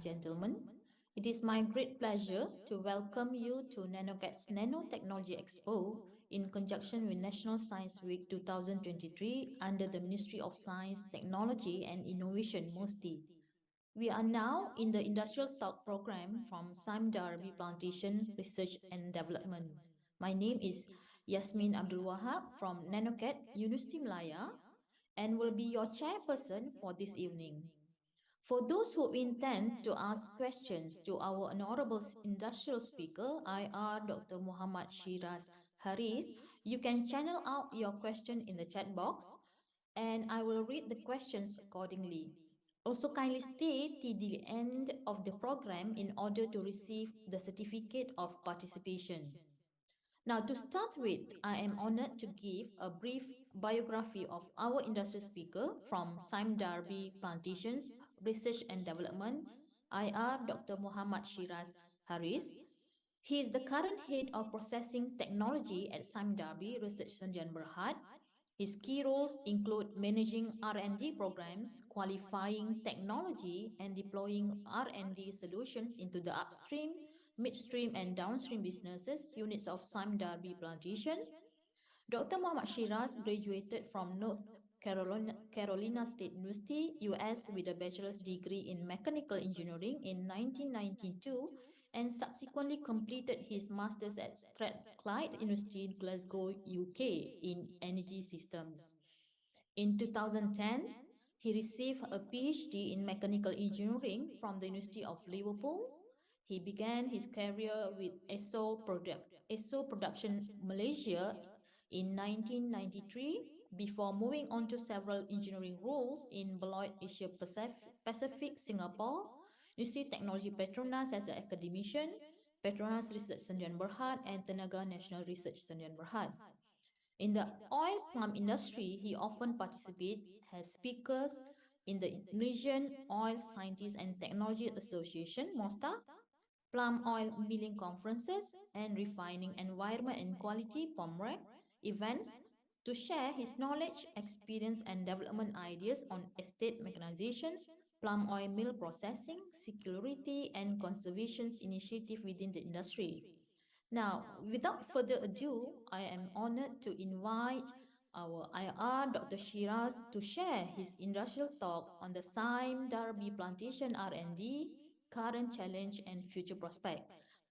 gentlemen. It is my great pleasure to welcome you to NanoCat's Nanotechnology Expo in conjunction with National Science Week 2023 under the Ministry of Science, Technology and Innovation, MOSTI. We are now in the Industrial Talk program from Sime Darby Plantation Research and Development. My name is Yasmin Abdul Wahab from NanoCat, University Malaya, and will be your chairperson for this evening. For those who intend to ask questions to our honorable industrial speaker, IR Dr. Muhammad Shiraz Haris, you can channel out your question in the chat box and I will read the questions accordingly. Also, kindly stay till the end of the program in order to receive the certificate of participation. Now, to start with, I am honored to give a brief biography of our industry speaker from Sime Darby Plantations Research and Development, IR Dr. Muhammad Shiraz Haris. He is the current head of processing technology at Sime Darby Research Sdn Bhd. His key roles include managing R&D programs, qualifying technology, and deploying R&D solutions into the upstream, midstream, and downstream businesses units of Sime Darby Plantation. Dr. Muhammad Shiraz graduated from North Carolina State University, US, with a bachelor's degree in mechanical engineering in 1992 and subsequently completed his master's at Strathclyde University, Glasgow, UK, in energy systems. In 2010, he received a PhD in mechanical engineering from the University of Liverpool. He began his career with ESSO Production Malaysia in 1993 before moving on to several engineering roles in Beloit Asia Pacific Singapore, University Technology Petronas as an academician, Petronas Research Sdn Bhd, and Tenaga National Research Sdn Bhd. In the oil palm industry, he often participates as speakers in the Indonesian Oil Scientists and Technology Association, MOSTA, palm oil milling conferences, and refining environment and quality POMREC events to share his knowledge, experience, and development ideas on estate mechanizations, palm oil mill processing, security, and conservation initiative within the industry. Now, without further ado, I am honored to invite our IR, Dr. Shiraz, to share his industrial talk on the Sime Darby Plantation R&D, current challenge and future prospect.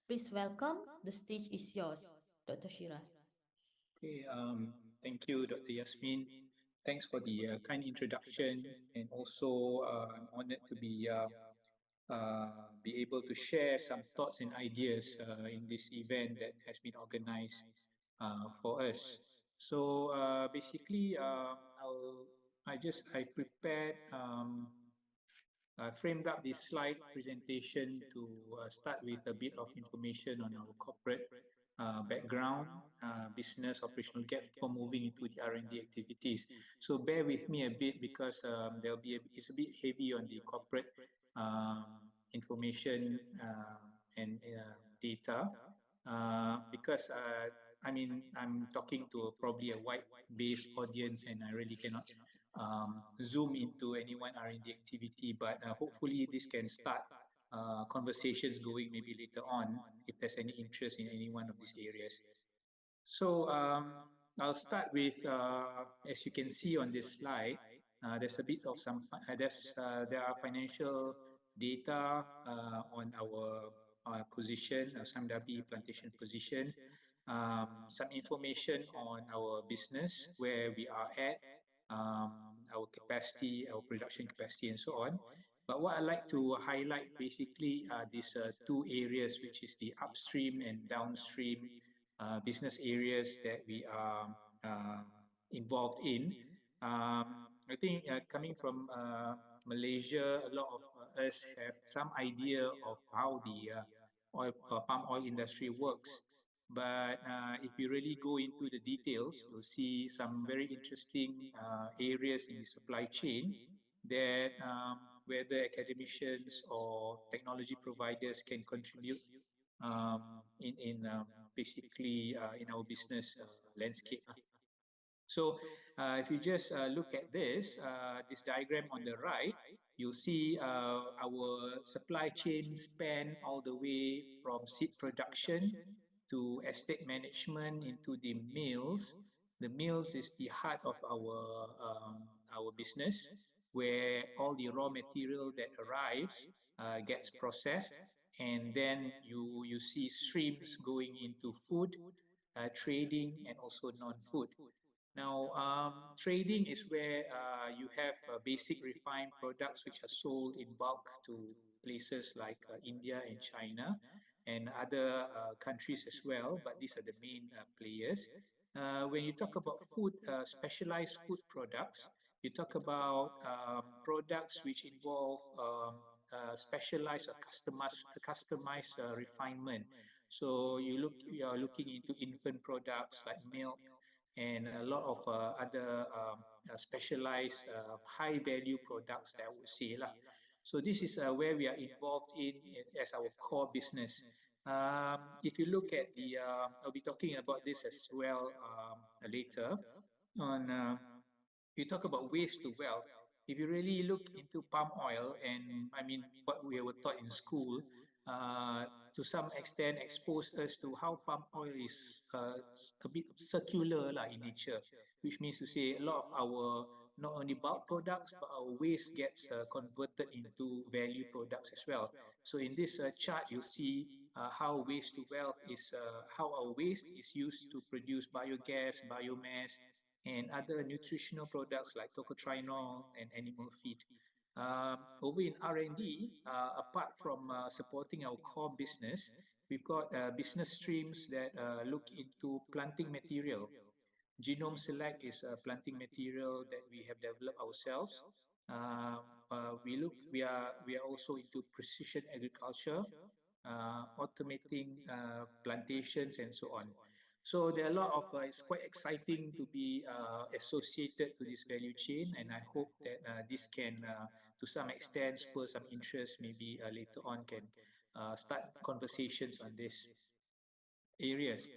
Please welcome, the stage is yours, Dr. Shiraz. Okay, thank you, Dr. Yasmin. Thanks for the kind introduction, and also I'm honored to be able to share some thoughts and ideas in this event that has been organized for us. So basically, I prepared framed up this slide presentation to start with a bit of information on our corporate background, business operational gap for moving into the R&D activities. So bear with me a bit because it's a bit heavy on the corporate information and data because I'm talking to probably a wide-based audience, and I really cannot zoom into any one R&D activity, but hopefully this can start conversations going maybe later on if there's any interest in any one of these areas. So I'll start with, as you can see on this slide, there's a bit of there are financial data on our position, Sime Darby Plantation position, some information on our business, where we are at, our capacity, our production capacity, and so on. But what I like to highlight basically are these two areas, which is the upstream and downstream business areas that we are involved in. I think coming from Malaysia, a lot of us have some idea of how the palm oil industry works. But if you really go into the details, you'll see some very interesting areas in the supply chain that whether academicians or technology providers can contribute in basically in our business landscape. So if you just look at this diagram on the right, you'll see our supply chain span all the way from seed production to estate management into the mills. The mills is the heart of our business, where all the raw material that arrives gets processed, and then you see streams going into food, trading, and also non-food. Now, trading is where you have basic refined products which are sold in bulk to places like India and China and other countries as well, but these are the main players. When you talk about food, specialized food products, you talk about products which involve specialized or customized refinement. So you are looking into infant products like milk and a lot of other specialized high value products that I would say lah. So this is where we are involved in as our core business. If you look at I'll be talking about this as well later on. You talk about waste to wealth. If you really look into palm oil, and I mean what we were taught in school, uh, to some extent expose us to how palm oil is a bit circular lah in nature, which means to say a lot of our not only bulk products but our waste gets converted into value products as well. So in this chart, you'll see how waste to wealth is how our waste is used to produce biogas, biomass, and other nutritional products like tocotrienol and animal feed. Over in R&D, apart from supporting our core business, we've got business streams that look into planting material. Genome Select is a planting material that we have developed ourselves. We are also into precision agriculture, automating plantations and so on. So there are a lot of it's quite exciting to be associated to this value chain, and I hope that this can, to some extent, spur some interest. Maybe later on can start conversations on this areas.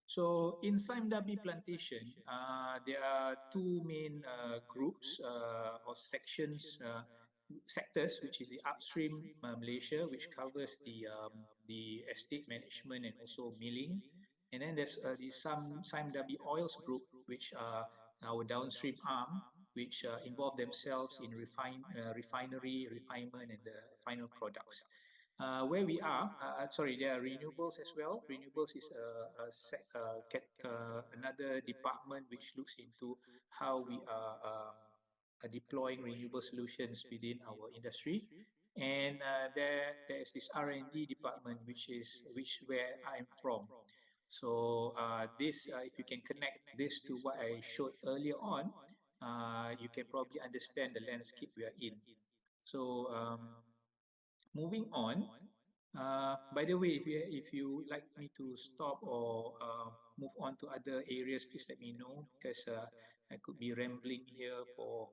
So in Dabi plantation, there are two main groups or sectors, which is the upstream Malaysia, which covers the estate management and also milling. And then there's the Sime Dabi Oils Group, which are our downstream arm, which involve themselves in refinery, refinement, and the final products. Where we are, sorry, there are renewables as well. Renewables is another department which looks into how we are deploying renewable solutions within our industry. And there's this R&D department, which where I'm from. So this, if you can connect this to what I showed earlier on, you can probably understand the landscape we are in. So moving on. By the way, if you like me to stop or move on to other areas, please let me know, because I could be rambling here for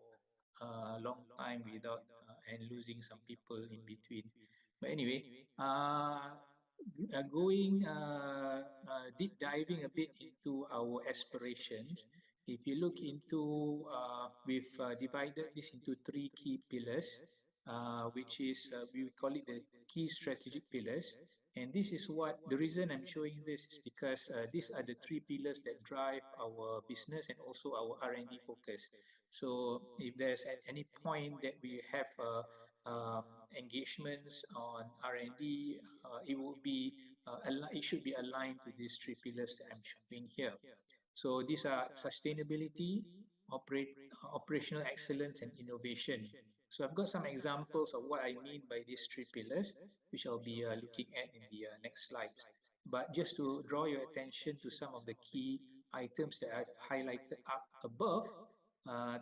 a long time without and losing some people in between. But anyway, going deep diving a bit into our aspirations. If you look into, we've divided this into three key pillars, which is we call it the key strategic pillars. And this is what the reason I'm showing this is because these are the three pillars that drive our business and also our R&D focus. So if there's at any point that we have engagements on R&D, it will be it should be aligned to these three pillars that I'm showing here. So these are sustainability, operational excellence, and innovation. So I've got some examples of what I mean by these three pillars, which I'll be looking at in the next slides. But just to draw your attention to some of the key items that I've highlighted up above,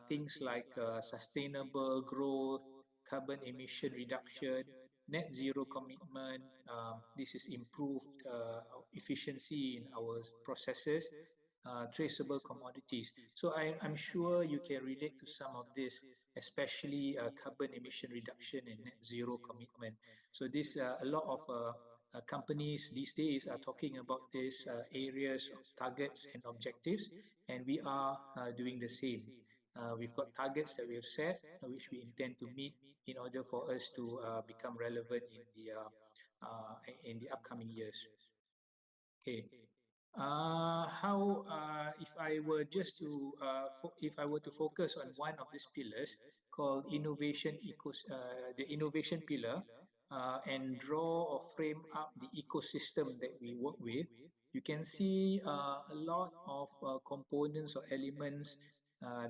things like sustainable growth, carbon emission reduction, net zero commitment. This is improved efficiency in our processes, traceable commodities. So I'm sure you can relate to some of this, especially carbon emission reduction and net zero commitment. So this a lot of companies these days are talking about these areas of targets and objectives, and we are doing the same. We've got targets that we have set, which we intend to meet in order for us to become relevant in the upcoming years. Okay. How if I were just to if I were to focus on one of these pillars called the innovation pillar, and draw or frame up the ecosystem that we work with, you can see a lot of components or elements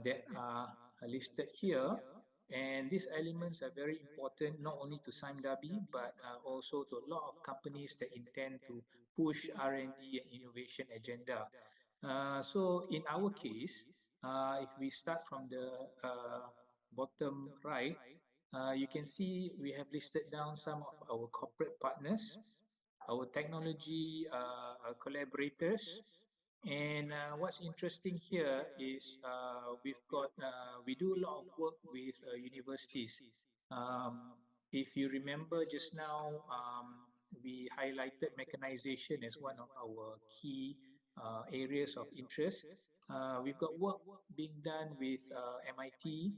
that are listed here. And these elements are very important not only to Simdabi but also to a lot of companies that intend to push R&D and innovation agenda. So in our case, if we start from the bottom right, you can see we have listed down some of our corporate partners, our technology collaborators. And what's interesting here is we do a lot of work with universities. Um, if you remember just now, we highlighted mechanization as one of our key areas of interest. We've got work being done with MIT,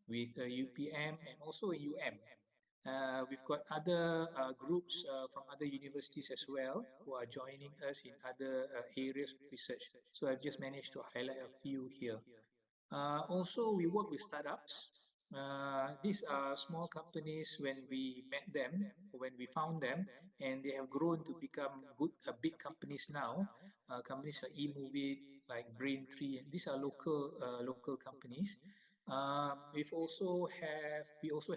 with UPM, and also UM. We've got other groups from other universities as well who are joining us in other areas of research. So I've just managed to highlight a few here. Also, we work with startups. These are small companies when we met them, when we found them, and they have grown to become big companies now. Companies like eMovie, like Braintree, and these are local companies. We also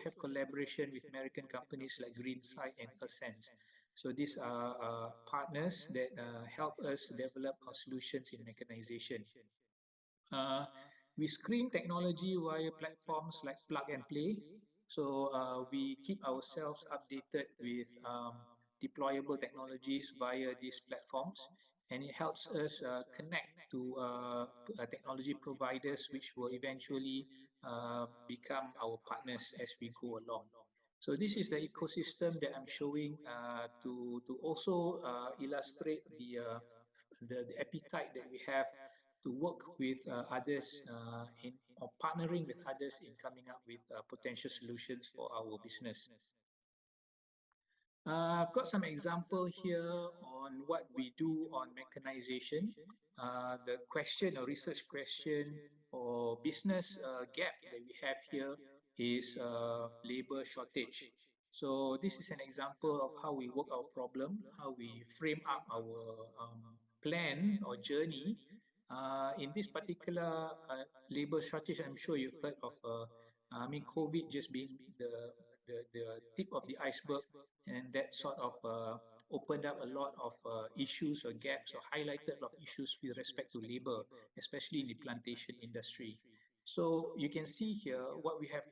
have collaboration with American companies like Greensight and Ascens. So these are partners that help us develop our solutions in mechanization. Uh, we screen technology via platforms like Plug and Play. So we keep ourselves updated with deployable technologies via these platforms, and it helps us connect to technology providers, which will eventually become our partners as we go along. So this is the ecosystem that I'm showing to also illustrate the appetite that we have to work with others in or partnering with others in coming up with potential solutions for our business. I've got some example here on what we do on mechanization. The question or research question or business gap that we have here is labor shortage. So this is an example of how we work our problem, how we frame up our plan or journey. In this particular labor shortage, I'm sure you've heard of, COVID just being the tip of the iceberg, and that sort of opened up a lot of issues or gaps or highlighted a lot of issues with respect to labor, especially in the plantation industry. So you can see here what we have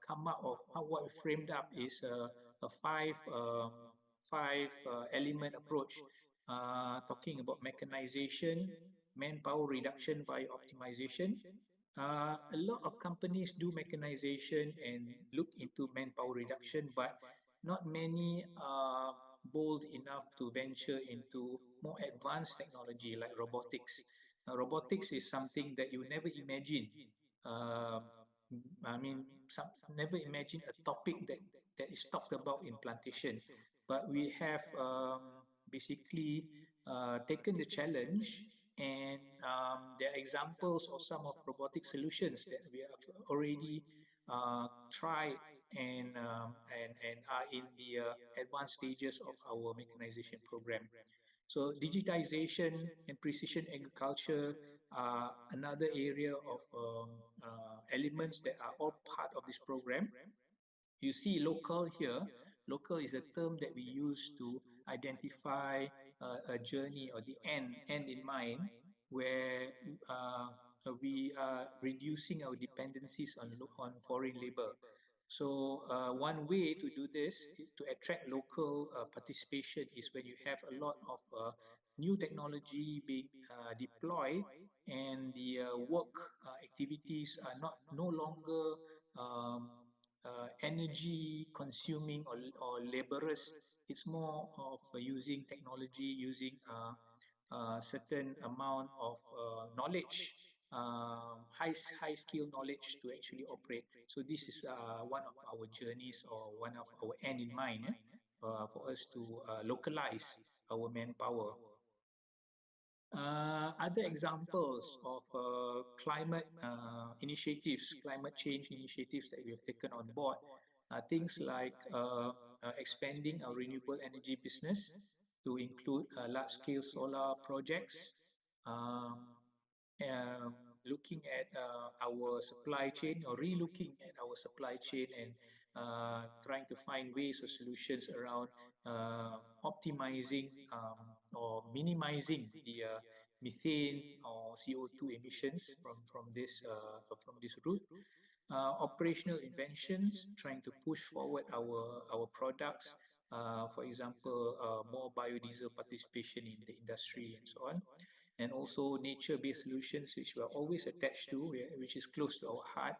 come up of what we framed up is a five element approach, talking about mechanization, manpower reduction by optimization. A lot of companies do mechanization and look into manpower reduction, but not many are bold enough to venture into more advanced technology like robotics. Robotics is something that you never imagine. Um, I mean, never imagine a topic that is talked about in plantation. But we have basically taken the challenge, and there are examples of some of robotic solutions that we have already tried and are in the advanced stages of our mechanization program. So digitization and precision agriculture are another area of elements that are all part of this program. You see local here. Local is a term that we use to identify a journey or the end in mind, where uh, we are reducing our dependencies on foreign labor. So one way to do this to attract local participation is when you have a lot of new technology being deployed, and the work activities are no longer energy consuming or laborious. It's more of using technology, using certain amount of knowledge, high skill knowledge to actually operate. So this is one of our journeys or one of our end in mind, for us to localize our manpower. Other examples of climate initiatives, climate change initiatives that we have taken on board are things like expanding our renewable energy business to include large-scale solar projects, um, um, looking at our supply chain or re-looking at our supply chain and trying to find ways or solutions around optimizing or minimizing the methane or CO2 emissions from this route. Operational inventions, trying to push forward our products, for example, more biodiesel participation in the industry and so on, and also nature-based solutions, which we are always attached to, which is close to our heart.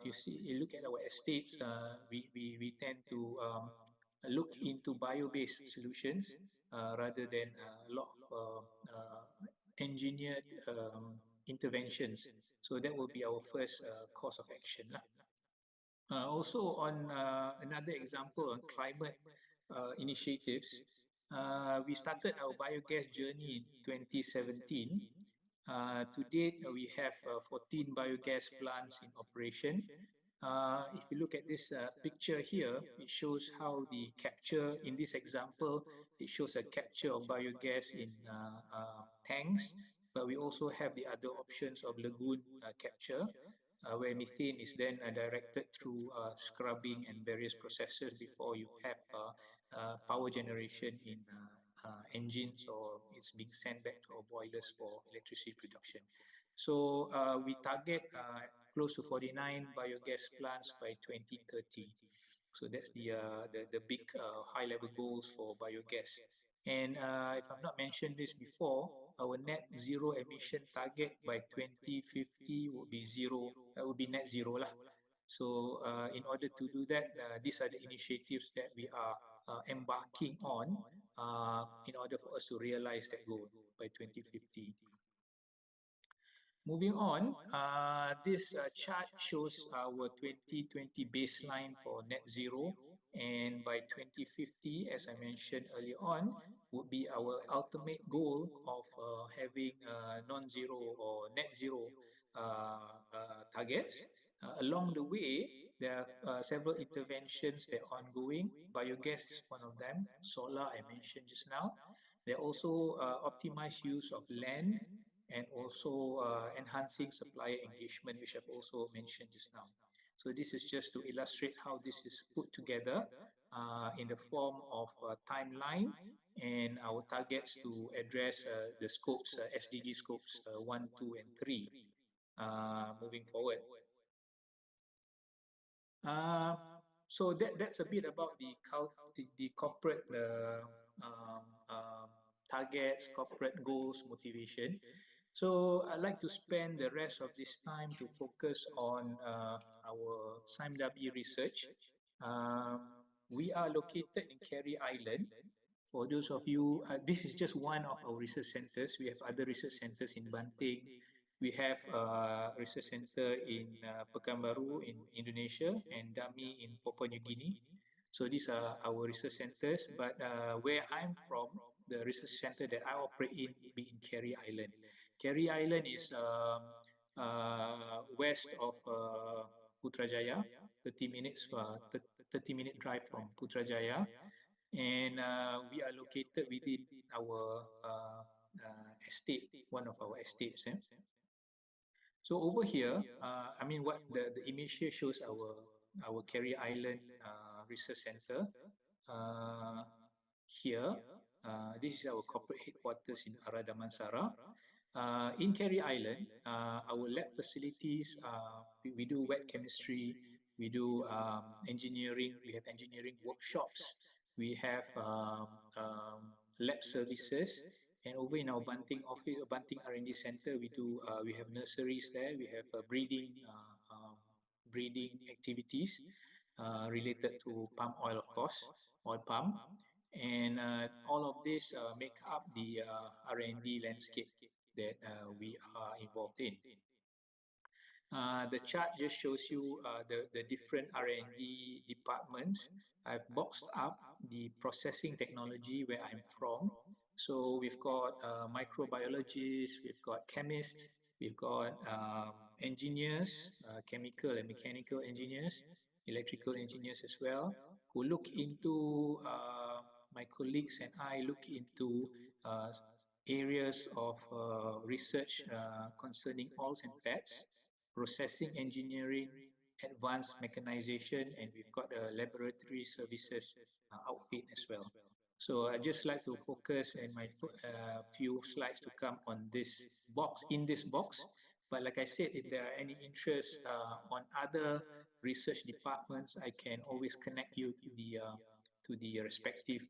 If you look at our estates, we tend to look into bio-based solutions rather than a lot of engineered interventions. So that will be our first course of action lah. Also, on another example on climate initiatives, we started our biogas journey in 2017. To date, we have 14 biogas plants in operation. If you look at this picture here, it shows how the capture, in this example, it shows a capture of biogas in tanks, but we also have the other options of lagoon capture, where methane is then directed through scrubbing and various processes before you have power generation in engines, or it's being sent back to our boilers for electricity production. So we target close to 49 biogas plants by 2030. So that's the big high level goals for biogas. And if I've not mentioned this before, our net zero emission target by 2050 would be zero, would be net zero lah. So in order to do that, these are the initiatives that we are embarking on in order for us to realize that goal by 2050. Moving on, this chart shows our 2020 baseline for net zero, and by 2050, as I mentioned earlier on, would be our ultimate goal of having non-zero or net zero targets. Along the way, there are several interventions that are ongoing. Biogas is one of them. Solar, I mentioned just now. There are also optimized use of land, and also enhancing supplier engagement, which I've also mentioned just now. So this is just to illustrate how this is put together in the form of a timeline and our targets to address the scopes, SDG scopes 1, 2, and 3 moving forward. Uh, so that's a bit about the corporate targets, corporate goals, motivation. So I'd like to spend the rest of this time to focus on our SIMW research. Um, we are located in Carey Island. For those of you, this is just one of our research centers. We have other research centers in Banting. We have a research center in Pekanbaru in Indonesia and Dami in Papua New Guinea. So these are our research centers. But where I'm from, the research center that I operate in would be in Carey Island. Carey Island is west of Putrajaya, 30 minutes, 30-minute drive from Putrajaya, and we are located within our estate, one of our estates. So over here, I mean, what the image here shows our Carey Island Research Center. Here, this is our corporate headquarters in Ara Damansara. In Carey Island, our lab facilities, we do wet chemistry, we do engineering, we have engineering workshops, we have lab services, and over in our Banting office, Banting R&D Center, we have nurseries there, we have breeding activities related to palm oil, of course, oil palm. And all of this make up the R&D landscape that we are involved in. The chart just shows you the different R&D departments. I've boxed up the processing technology where I'm from. So we've got microbiologists, we've got chemists, we've got engineers, chemical and mechanical engineers, electrical engineers as well, who look into, my colleagues and I look into uh, areas of research concerning oils and fats, processing engineering, advanced mechanization, and we've got a laboratory services outfit as well. So I just like to focus in my few slides to come on this box, in this box. But like I said, if there are any interest on other research departments, I can always connect you to the respective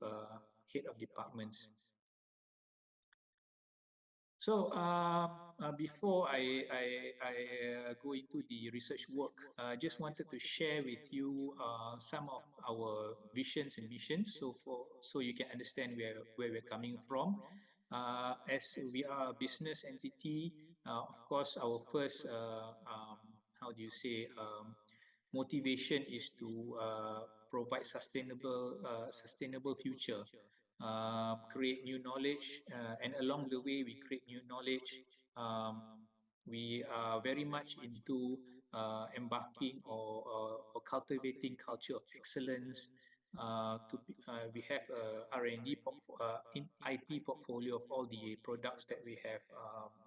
head of departments. So before I go into the research work, I just wanted to share with you some of our visions and missions, so you can understand where we're coming from. As we are a business entity, of course, our first how do you say motivation is to provide sustainable future, create new knowledge, and along the way we create new knowledge. Um, we are very much into embarking or cultivating culture of excellence. We have a R&D in IP portfolio of all the products that we have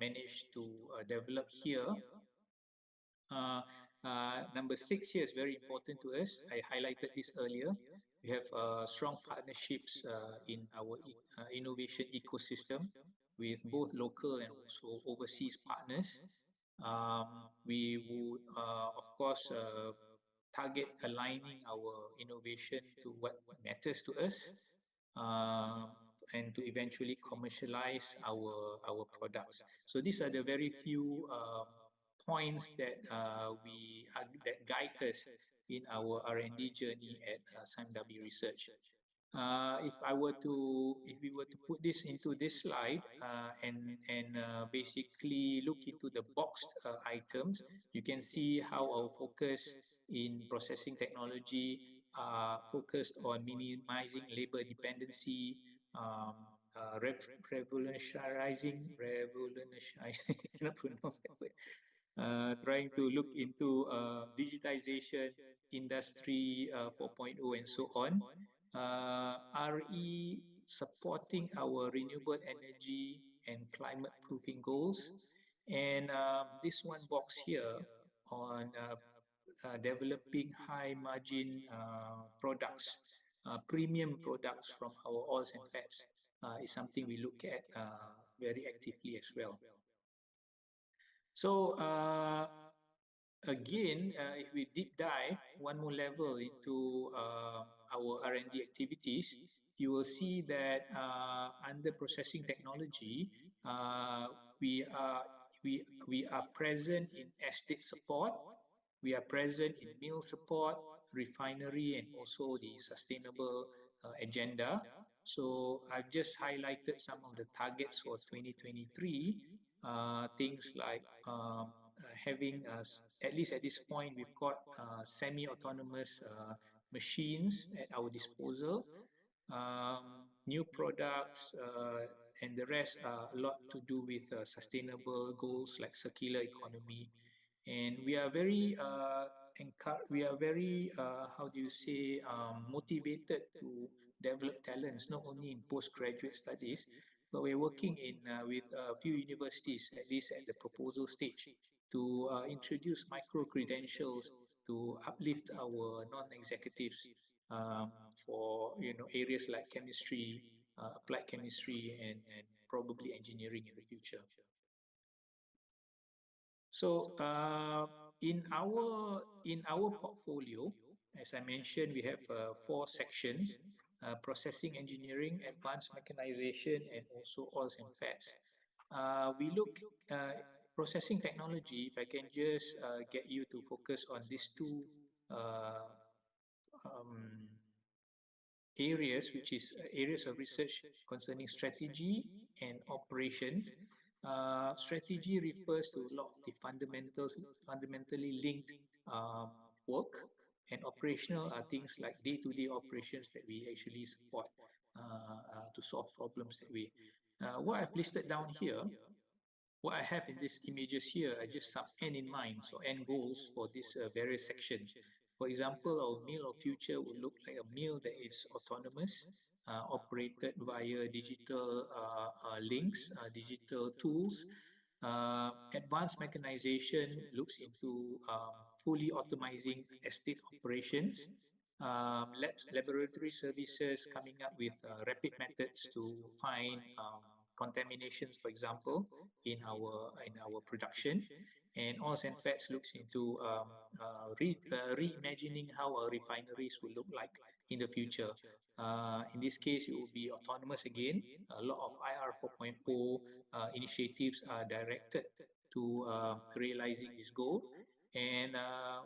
managed to develop here. Number six here is very important to us. I highlighted this earlier. We have strong partnerships in our innovation ecosystem with both local and also overseas partners. We would, of course, target aligning our innovation to what matters to us, um, and to eventually commercialize our products. So these are the very few points that that guide us in our R&D journey at SIMW Research. If we were to put this into this slide and basically look into the boxed items, you can see how our focus in processing technology focused on minimizing labor dependency, um, revolutionizing, I cannot pronounce that word, trying to look into digitization, industry 4.0, and so on. RE supporting our renewable energy and climate proofing goals. And this one box here on developing high margin products, premium products from our oils and fats is something we look at very actively as well. So again, if we deep dive one more level into our R&D activities, you will see that under processing technology, we are we are present in estate support, we are present in mill support, refinery, and also the sustainable agenda. So I've just highlighted some of the targets for 2023. Things like having at least at this point we've got semi-autonomous machines at our disposal, new products, and the rest are a lot to do with sustainable goals like circular economy. And we are very we are very how do you say motivated to develop talents not only in postgraduate studies, but we're working in with a few universities, at least at the proposal stage, to introduce micro credentials to uplift our non-executives, um, for areas like chemistry, applied chemistry, and probably engineering in the future. So in our portfolio, as I mentioned, we have four sections: processing engineering, advanced mechanization, and also oils and fats. We look processing technology. If I can just get you to focus on these two uh, um, areas, which is areas of research concerning strategy and operations. Strategy refers to a lot of the fundamentally linked um, work, and operational are things like day-to-day operations that we actually support to solve problems that we. What I've listed down here, what I have in these images here are just some end in mind, so end goals for these various sections. For example, our mill of future will look like a mill that is autonomous, operated via digital links, digital tools. Advanced mechanization looks into fully optimizing estate operations. Laboratory services coming up with rapid methods to find contaminations, for example, in our production. And oils and fats looks into reimagining how our refineries will look like in the future. In this case, it will be autonomous again. A lot of IR 4.0 initiatives are directed to realizing this goal. And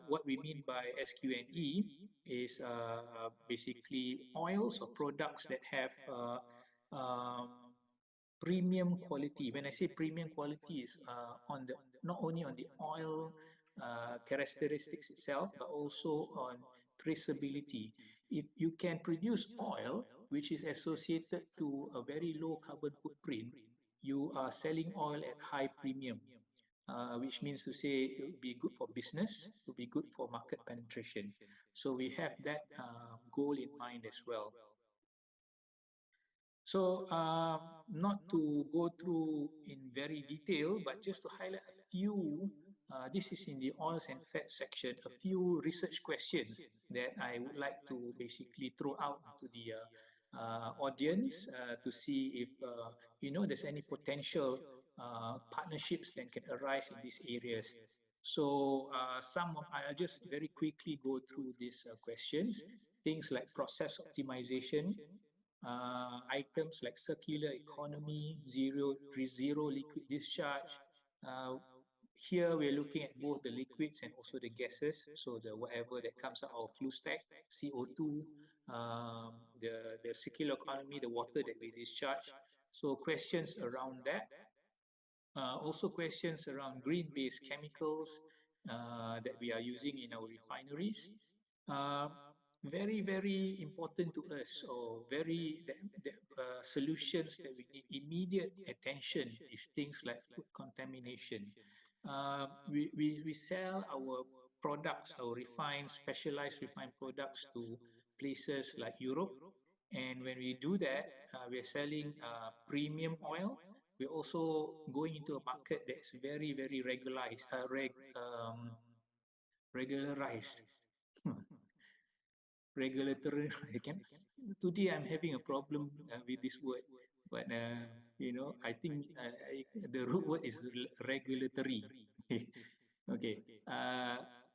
what we mean by SQNE is basically oils or products that have premium quality. When I say premium quality, is on the not only on the oil characteristics itself, but also on traceability. If you can produce oil which is associated to a very low carbon footprint, you are selling oil at high premium, which means to say it would be good for business, it would be good for market penetration. So we have that goal in mind as well. So, not to go through in very detail, but just to highlight a few, this is in the oils and fats section, a few research questions that I would like to basically throw out to the audience to see if, there's any potential partnerships that can arise in these areas. So, I'll just very quickly go through these questions. Things like process optimization, items like circular economy, zero liquid discharge. Uh, Here we're looking at both the liquids and also the gases. So the whatever that comes out of flue stack, CO2, the circular economy, the water that we discharge. So questions around that. Also questions around green-based chemicals that we are using in our refineries. Uh, Very, very important to us, or solutions that we need immediate attention is things like food contamination. We sell our products, our specialized refined products to places like Europe. And when we do that, we're selling premium oil. We're also going into a market that's very, very regularized. Regulatory. I can Today I'm having a problem with this word, but I think the root word is regulatory. Okay.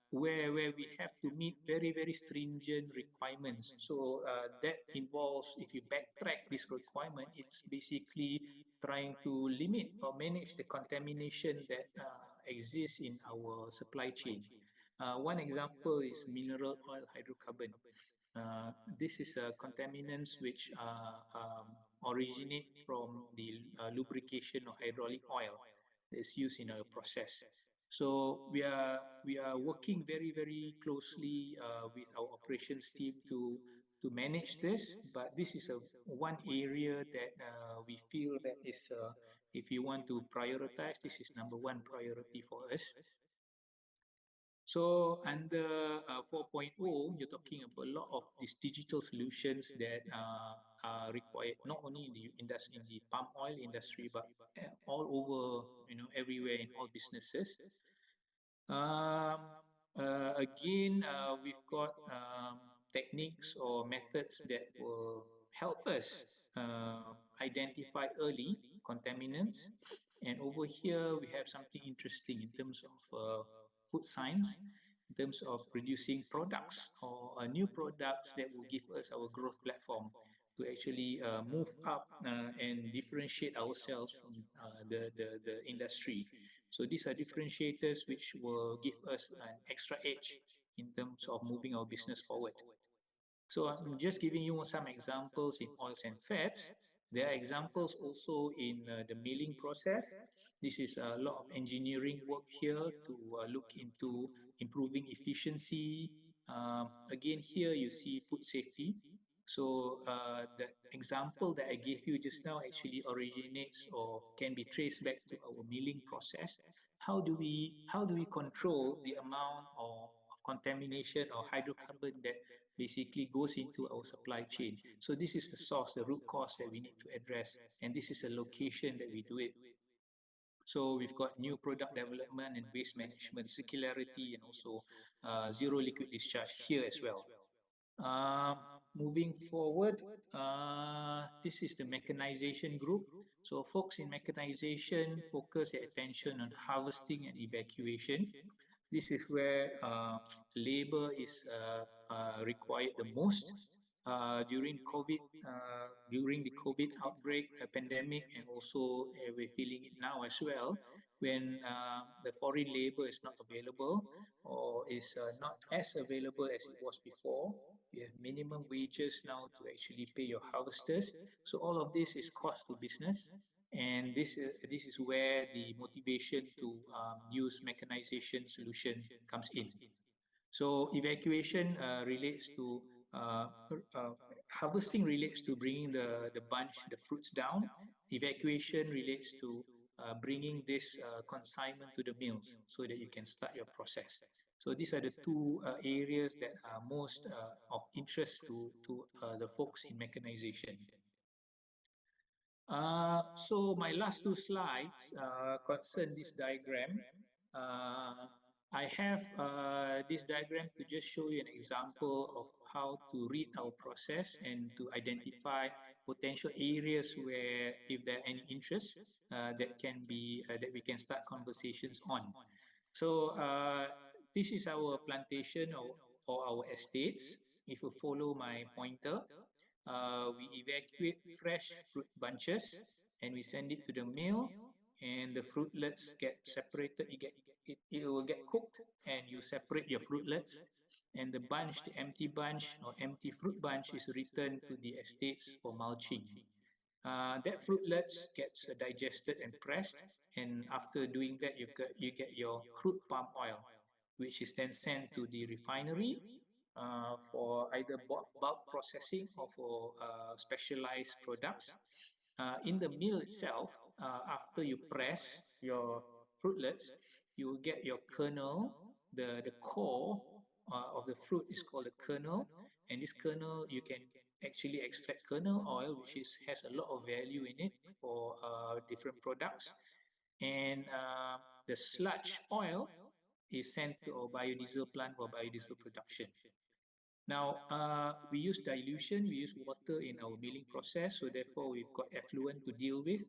Where we have to meet very, very stringent requirements. So that involves, if you backtrack this requirement, it's basically trying to limit or manage the contamination that exists in our supply chain. One example is mineral oil hydrocarbon. This is a contaminants which originate from the lubrication of hydraulic oil that's used in our process. So we are working very, very closely with our operations team to manage this. But this is a one area that we feel that is if you want to prioritize, this is number one priority for us. So under 4.0, you're talking about a lot of these digital solutions that are required not only in the industry, in the palm oil industry, but all over, everywhere in all businesses. Um, Again, we've got techniques or methods that will help us identify early contaminants. And over here, we have something interesting in terms of food science, in terms of producing products or new products that will give us our growth platform to actually move up and differentiate ourselves from the industry. So these are differentiators which will give us an extra edge in terms of moving our business forward. So I'm just giving you some examples in oils and fats. There are examples also in the milling process. This is a lot of engineering work here to look into improving efficiency. Again, here you see food safety. So the example that I gave you just now actually originates or can be traced back to our milling process. How do we control the amount of contamination or hydrocarbon that basically goes into our supply chain? So this is the source, the root cause that we need to address, and this is a location that we do it. So we've got new product development and waste management, circularity, and also zero liquid discharge here as well. Um, Moving forward, this is the mechanization group. So folks in mechanization focus their attention on harvesting and evacuation. This is where labor is required the most. During COVID, during the COVID outbreak, a pandemic, and also we're feeling it now as well, when the foreign labor is not available or is not as available as it was before. You have minimum wages now to actually pay your harvesters. So all of this is cost to business, and this is where the motivation to use mechanization solution comes in. So evacuation relates to uh, uh, harvesting relates to bringing the bunch, the fruits down. Evacuation relates to bringing this consignment to the mills so that you can start your process. So these are the two areas that are most of interest to the folks in mechanization. So my last two slides concern this diagram. Uh, I have this diagram to just show you an example of how to read our process and to identify potential areas where, if there are any interests, that we can start conversations on. So this is our plantation or our estates. If you follow my pointer, we evacuate fresh fruit bunches and we send it to the mill, and the fruitlets get separated. It will get cooked, and you separate your fruitlets, and the bunch, the empty bunch or empty fruit bunch, is returned to the estates for mulching. That fruitlets gets digested and pressed, and after doing that, you get your crude palm oil, which is then sent to the refinery for either bulk processing or for specialized products. In the mill itself, after you press your fruitlets, you will get your kernel. The core of the fruit is called a kernel, and this kernel you can actually extract kernel oil, which has a lot of value in it for different products. And the sludge oil is sent to our biodiesel plant for biodiesel production. Now, we use dilution, we use water in our milling process, so therefore we've got effluent to deal with.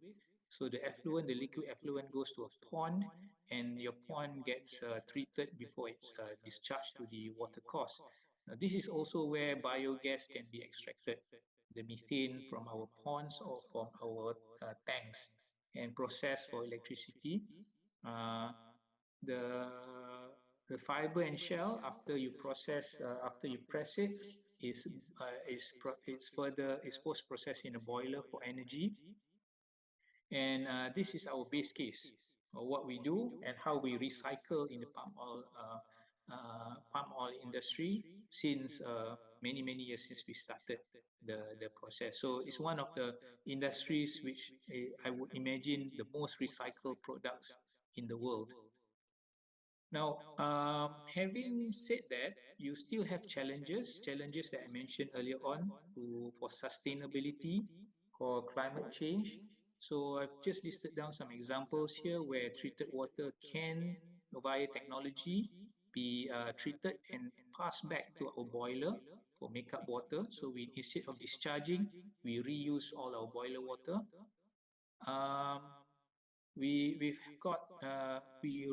So the effluent, the liquid effluent, goes to a pond, and your pond gets treated before it's discharged to the water course. Now, this is also where biogas can be extracted, the methane from our ponds or from our tanks, and processed for electricity. Uh, the the fiber and shell, after you press it, is further is post processed in a boiler for energy. And this is our base case of what we do and how we recycle in the palm oil industry since many years since we started the process. So it's one of the industries which I would imagine the most recycled products in the world. Now, having said that, you still have challenges that I mentioned earlier on for sustainability, for climate change. So I've just listed down some examples here where treated water can, via technology, be treated and passed back to our boiler for makeup water. So we, instead of discharging, we reuse all our boiler water. Um, we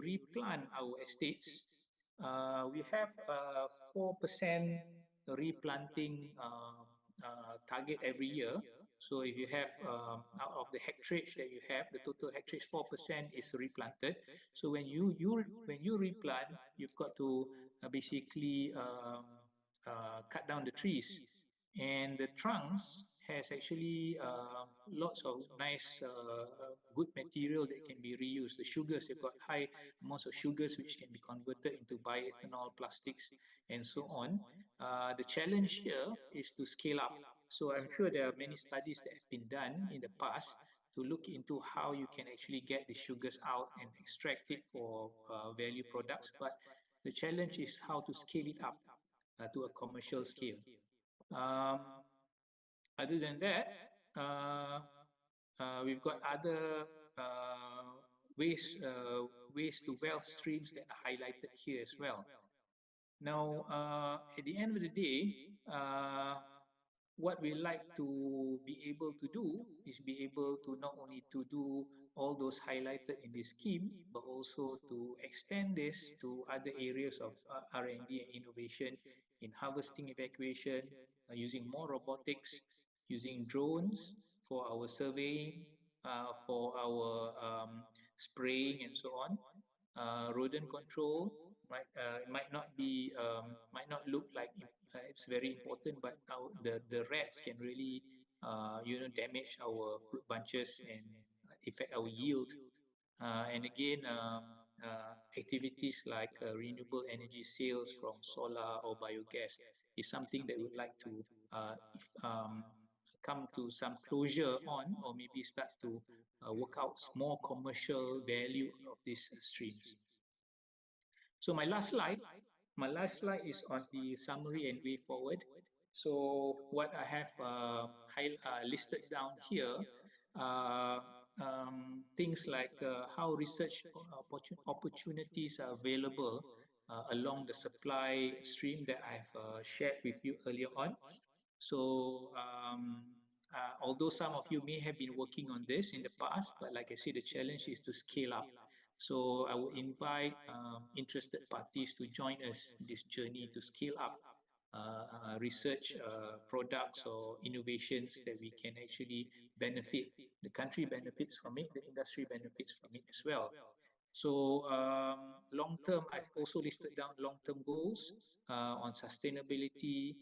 replant our estates. We have 4% replanting target every year. So if you have out of the hectarage that you have, the total hectarage 4% is replanted. So when you replant, you've got to basically cut down the trees, and the trunks has actually lots of nice good material that can be reused. The sugars, they've got high amounts of sugars which can be converted into bioethanol, plastics, and so on. The challenge here is to scale up. So I'm sure there are many studies that have been done in the past to look into how you can actually get the sugars out and extract it for value products. But the challenge is how to scale it up to a commercial scale. Um, Other than that, uh, we've got other uh, ways ways to wealth streams that are highlighted here as well. Now, at the end of the day, uh, what we like to be able to do is be able to not only to do all those highlighted in this scheme, but also to extend this to other areas of R&D and innovation in harvesting evacuation, using more robotics, using drones for our surveying, for our spraying and so on. Rodent control might not be might not look like it's very important, but the rats can really damage our fruit bunches and affect our yield. And again, activities like renewable energy sales from solar or biogas is something that we'd like to if, come to some closure on, or maybe start to work out more commercial value of these streams. So my last slide is on the summary and way forward. So what I have listed down here, uh, things like how research opportunities are available along the supply stream that I've shared with you earlier on. So, although some of you may have been working on this in the past, but like I said, the challenge is to scale up. So, I will invite interested parties to join us in this journey to scale up research products or innovations that we can actually benefit. The country benefits from it, the industry benefits from it as well. So, long term, I've also listed down long term goals on sustainability,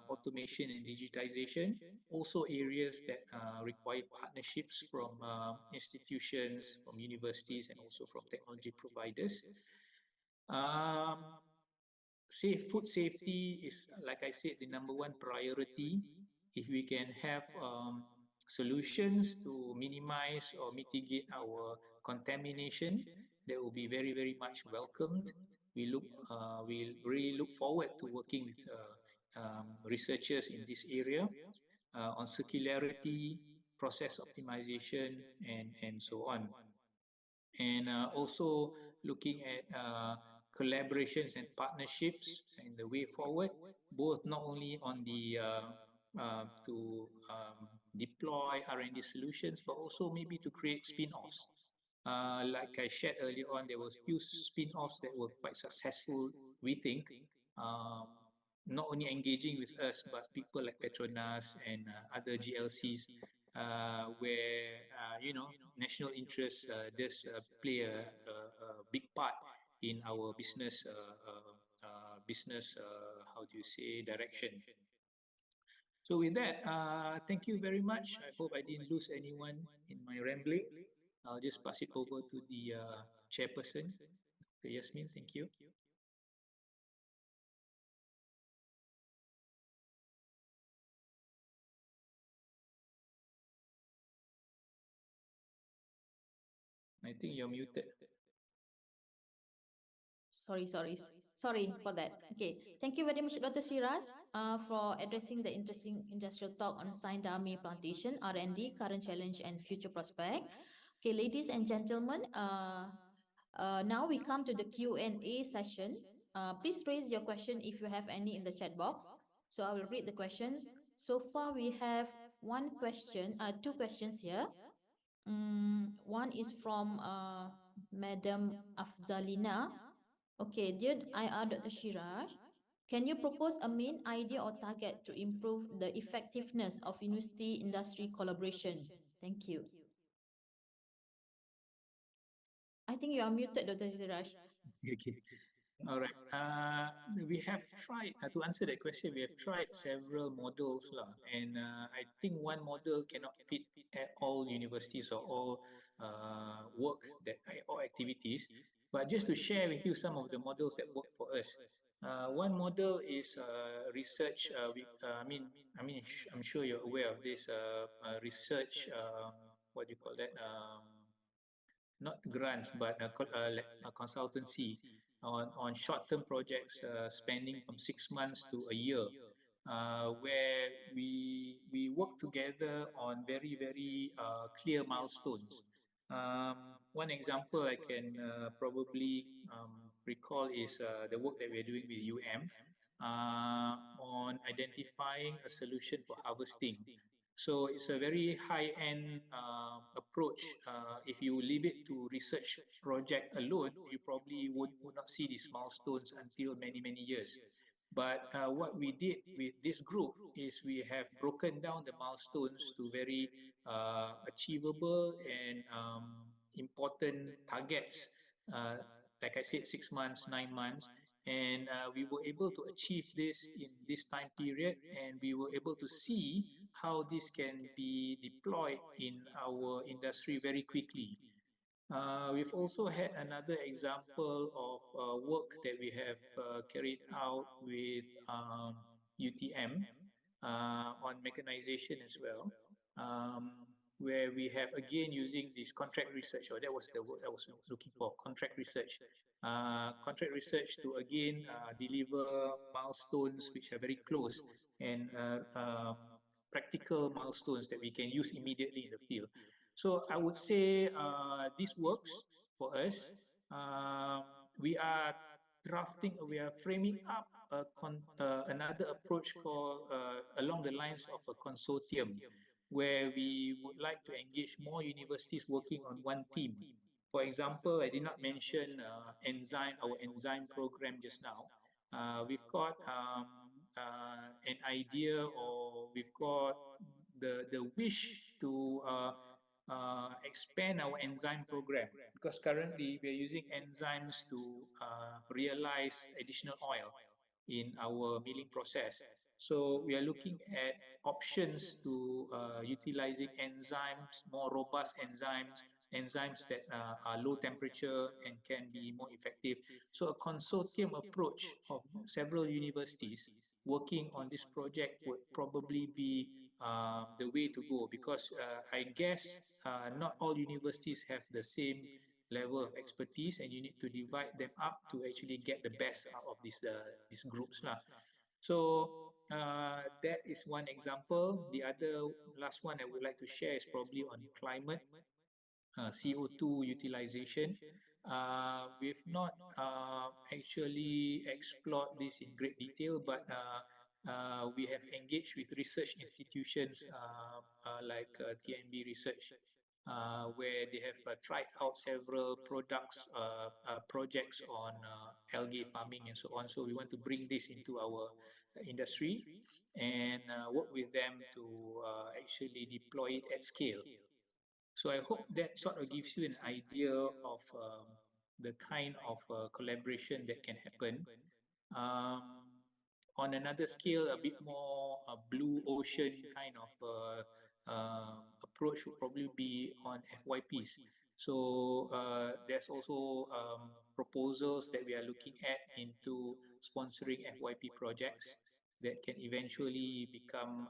automation, and digitization. Also, areas that require partnerships from institutions, from universities, and also from technology providers. Um, food safety is, like I said, the number one priority. If we can have solutions to minimize or mitigate our contamination, that will be very, very much welcomed. We really look forward to working with researchers in this area on circularity, process optimization, and so on. And also looking at collaborations and partnerships in the way forward, both not only on the to deploy R&D solutions, but also maybe to create spin-offs. Like I shared earlier on, there was few spin-offs that were quite successful, we think, um, not only engaging with us, but people like Petronas and other GLCs, where national interests does play a big part in our business how do you say direction. So with that, thank you very much. I hope I didn't lose anyone in my rambling. I'll just pass it over to the chairperson, Dr. Yasmin. Thank you. I think you're muted. Sorry for that. Okay, thank you very much, Dr. Siraj, for addressing the interesting industrial talk on Saint Dami Plantation, R&D, current challenge and future prospect. Okay, ladies and gentlemen, now we come to the Q&A session. Please raise your question if you have any in the chat box. So I will read the questions. So far, we have two questions here. One is from Madam Afzalina. Okay, dear IR Dr. Shiraj, can you propose a main idea or target to improve the effectiveness of university industry collaboration? Thank you. I think you are muted, Dr. Shiraj. Okay. All right. We have tried to answer that question. We have tried several models lah, and I think one model cannot fit at all universities or all work that or activities. But just to share with you some of the models that work for us. One model is research. I'm sure you're aware of this research. What do you call that? Not grants, but like a consultancy on short-term projects spanning from 6 months to a year, where we work together on very clear milestones. One example I can probably recall is the work that we're doing with on identifying a solution for harvesting. So it's a very high-end approach. If you leave it to research project alone, you probably would not see these milestones until many years. But what we did with this group is we have broken down the milestones to very achievable and important targets. Like I said, 6 months, 9 months, and we were able to achieve this in this time period, and we were able to see how this can be deployed in our industry very quickly. We've also had another example of work that we have carried out with UTM on mechanization as well, where we have again using this contract research, or that was the word I was looking for, contract research. Contract research to again deliver milestones which are very close and practical milestones that we can use immediately in the field. So I would say this works for us. Um, we are we are framing up another approach called along the lines of a consortium, where we would like to engage more universities working on one team. For example, I did not mention our enzyme program just now. We've got an idea, or we've got the wish to expand our enzyme program, because currently we are using enzymes to realize additional oil in our milling process. So we are looking at options to utilizing enzymes, more robust enzymes that are low temperature and can be more effective. So a consortium approach of several universities working on this project would probably be the way to go, because I guess not all universities have the same level of expertise, and you need to divide them up to actually get the best out of these groups lah. So that is one example. The other last one I would like to share is probably on climate, CO2 utilization. We've not actually explored this in great detail, but we have engaged with research institutions like TNB Research, where they have tried out several projects on algae farming and so on. So we want to bring this into our industry and work with them to actually deploy it at scale. So I hope that sort of gives you an idea of the kind of collaboration that can happen. Um, on another scale, a bit more blue ocean kind of approach would probably be on FYPs. So there's also proposals that we are looking at into sponsoring FYP projects that can eventually become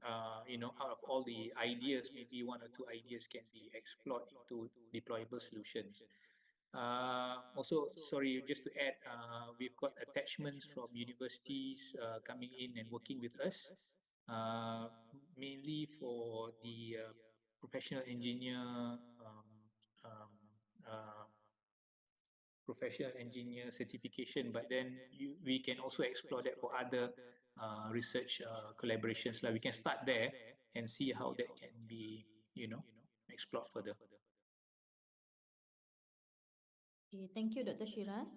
out of all the ideas, maybe one or two ideas can be explored into deployable solutions. Also, sorry, just to add, we've got attachments from universities coming in and working with us, uh, mainly for the professional engineer um, uh, professional engineer certification, but then we can also explore that for other research collaborations. Like we can start there and see how that can be, explored further. Okay, thank you, Dr. Shiraz.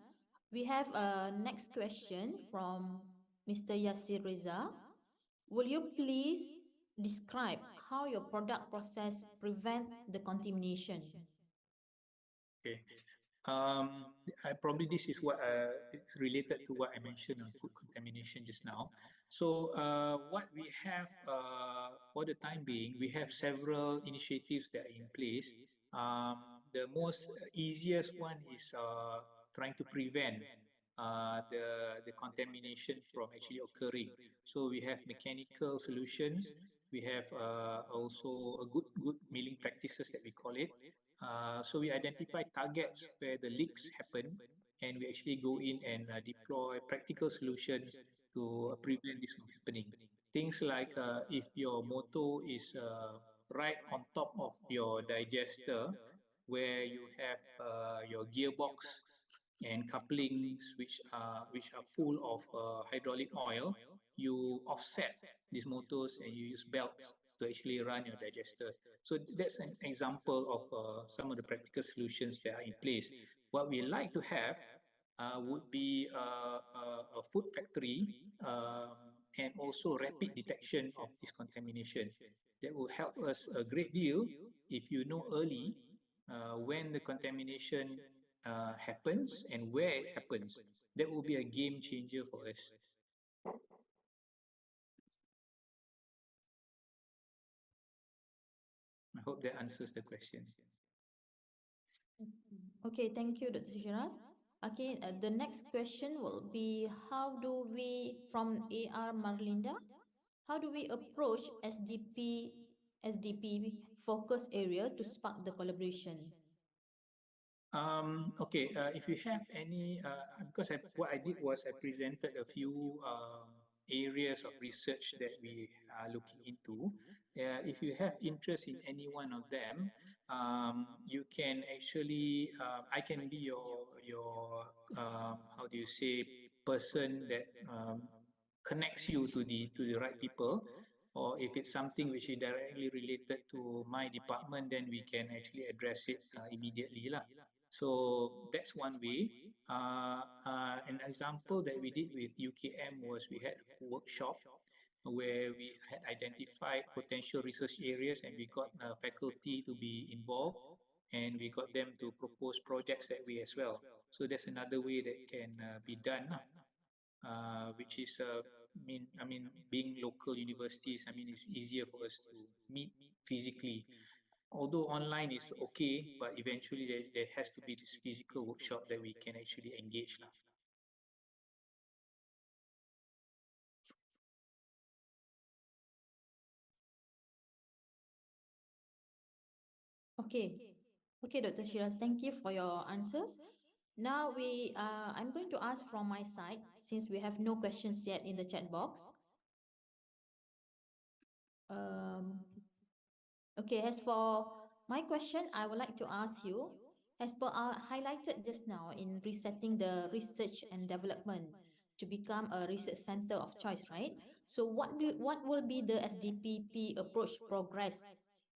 We have a next question from Mr. Yasir Reza. Will you please describe how your product process prevent the contamination? Okay. Probably this is what it's related to what I mentioned on food contamination just now. So what we have for the time being, we have several initiatives that are in place. The most easiest one is trying to prevent the contamination from actually occurring. So we have mechanical solutions. We have also a good milling practices that we call it. So we identify targets where the leaks happen, and we actually go in and deploy practical solutions to prevent this from happening. Things like if your motor is right on top of your digester, where you have your gearbox and couplings which are full of hydraulic oil, you offset these motors and you use belts to actually run your digester. So that's an example of some of the practical solutions that are in place. What we like to have would be a food factory, and also rapid detection of this contamination. That will help us a great deal if you know early when the contamination happens and where it happens. That will be a game changer for us. I hope that answers the question. Okay, thank you, Dr. Shiraz. Okay, the next question will be how do we, from AR Marlinda, how do we approach SDP focus area to spark the collaboration? Okay, if you have any, because what I did was I presented a few areas of research that we are looking into. If you have interest in any one of them, you can actually, I can be your how do you say, person that connects you to the right people. Or if it's something which is directly related to my department, then we can actually address it immediately lah. So that's one way. An example that we did with UKM was we had a workshop where we had identified potential research areas, and we got faculty to be involved, and we got them to propose projects that way as well. So that's another way that can be done, which is being local universities. I mean, it's easier for us to meet physically. Although online is okay, but eventually there has to be this physical workshop that we can actually engage lah. Okay, okay, Dr. Shiraz, thank you for your answers. Now I'm going to ask from my side, since we have no questions yet in the chat box. Um, Okay, as for my question, I would like to ask you, as per highlighted just now in resetting the research and development to become a research center of choice, right? So what will be the SDPP approach progress,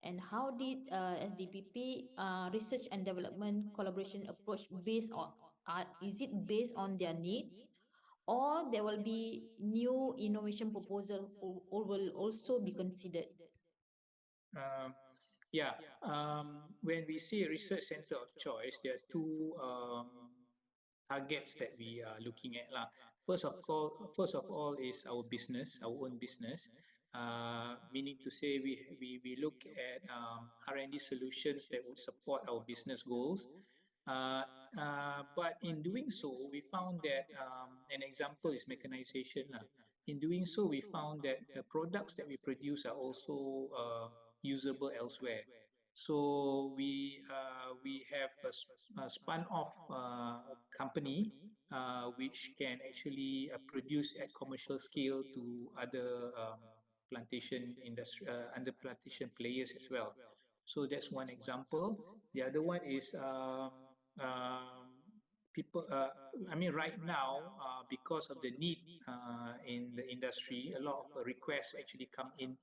and how did SDPP research and development collaboration approach based on, is it based on their needs, or there will be new innovation proposal or will also be considered? Um, yeah, when we say research center of choice, there are two targets that we are looking at lah. First of all is our business, our own business. Meaning to say we look at R&D solutions that would support our business goals. Uh, but in doing so, we found that an example is mechanization lah. In doing so, we found that the products that we produce are also usable elsewhere. So we have a spun off company which can actually produce at commercial scale to other plantation industry, under plantation players as well. So that's one example. The other one is um, people. I mean, right now, because of the need in the industry, a lot of requests actually come in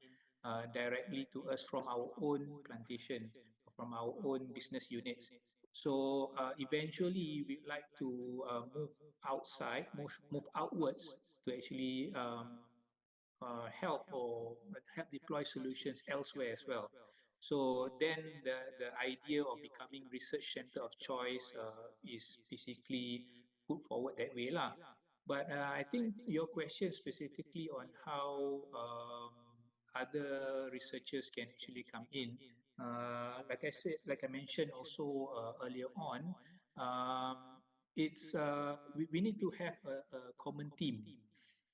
directly to us from our own plantation, from our own business units. So eventually, we'd like to move outside, move outwards to actually help deploy solutions elsewhere as well. So then the idea of becoming research center of choice is basically put forward that way lah. But I think your question specifically on how other researchers can actually come in, like I said, like I mentioned also earlier on, um, we need to have a common team,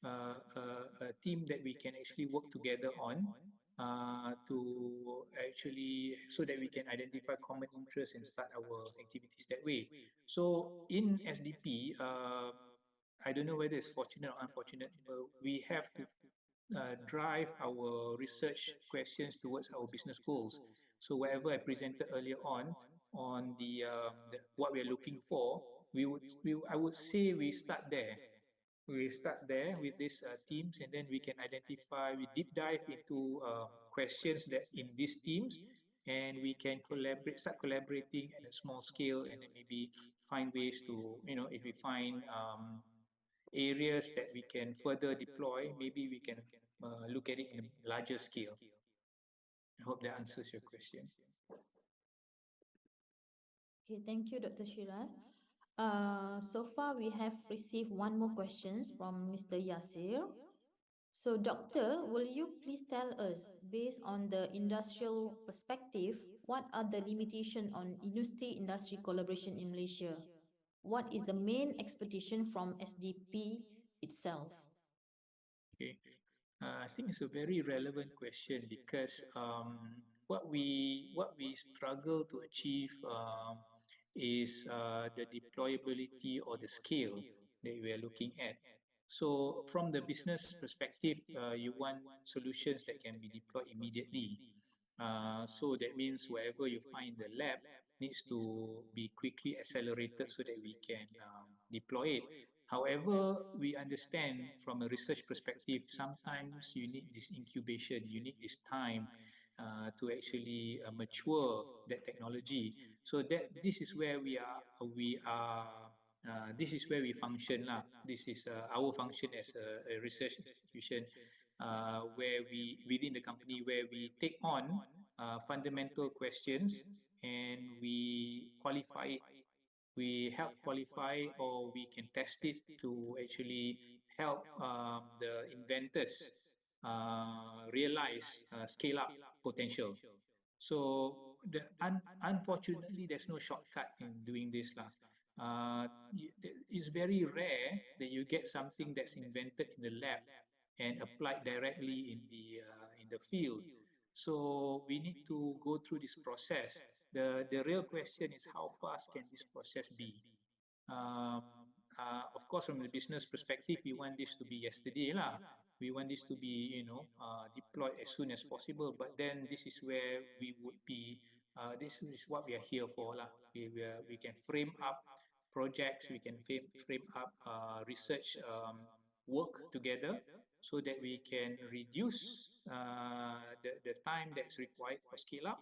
a team that we can actually work together on to actually so that we can identify common interests and start our activities that way. So in SDP, I don't know whether it's fortunate or unfortunate, but we have to drive our research questions towards our business goals. So whatever I presented earlier on the what we are looking for, I would say we start there with these teams, and then we can identify, we deep dive into questions that in these teams, and we can start collaborating at a small scale, and then maybe find ways to, if we find areas that we can further deploy, maybe we can look at it in a larger scale. I hope that answers your question. Okay, thank you, Dr. Shiraz. So far, we have received one more questions from Mr. Yasir. So, doctor, will you please tell us, based on the industrial perspective, what are the limitations on industry collaboration in Malaysia? What is the main expectation from SDP itself? Okay. I think it's a very relevant question because what we struggle to achieve is the deployability or the scale that we are looking at. So from the business perspective, you want solutions that can be deployed immediately. So that means wherever you find the lab needs to be quickly accelerated so that we can deploy it. However, we understand from a research perspective, sometimes you need this incubation, you need this time to actually mature that technology. So that this is where this is where we function lah. This is our function as a research institution, where we within the company where we take on fundamental questions and we help qualify, or we can test it to actually help the inventors realize scale up potential. So unfortunately, there's no shortcut in doing this lah. It's very rare that you get something that's invented in the lab and applied directly in the field. So we need to go through this process. The real question is, how fast can this process be? Um, of course, from the business perspective, we want this to be yesterday lah. We want this to be, deployed as soon as possible. But then this is where we would be. This is what we are here for lah. We can frame up projects. We can frame up research work together so that we can reduce the time that's required for scale up,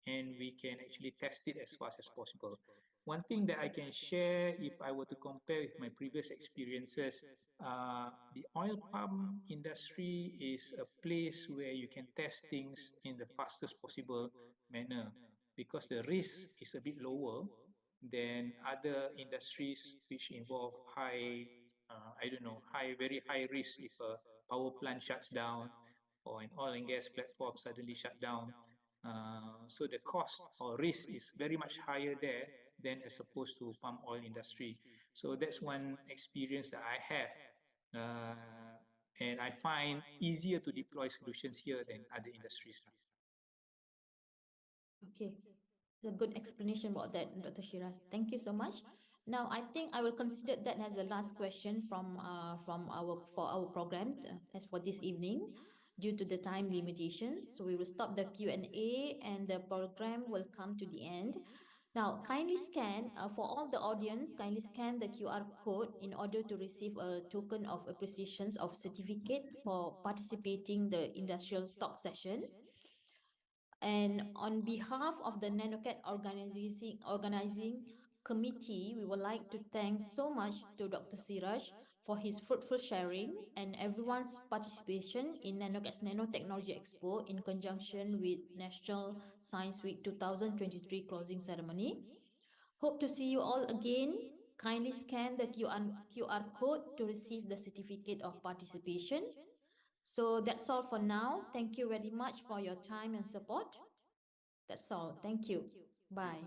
and we can actually test it as fast as possible. One thing that I can share, if I were to compare with my previous experiences, the oil palm industry is a place where you can test things in the fastest possible manner because the risk is a bit lower than other industries which involve I don't know, very high risk if a power plant shuts down or an oil and gas platform suddenly shut down. So the cost or risk is very much higher there than as opposed to palm oil industry. So that's one experience that I have. And I find easier to deploy solutions here than other industries. Okay, it's a good explanation about that, Dr. Shiraz. Thank you so much. Now, I think I will consider that as the last question from our for our program as for this evening, due to the time limitation. So we will stop the Q&A and the program will come to the end. Now, kindly scan for all the audience. Kindly scan the QR code in order to receive a token of appreciation of certificate for participating the industrial talk session. And on behalf of the NanoCat organizing committee, we would like to thank so much to Dr. Siraj for his fruitful sharing and everyone's participation in NanoCat's Nanotechnology Expo in conjunction with National Science Week 2023 closing ceremony. Hope to see you all again. Kindly scan the QR code to receive the certificate of participation. So that's all for now. Thank you very much for your time and support. That's all. Thank you. Bye.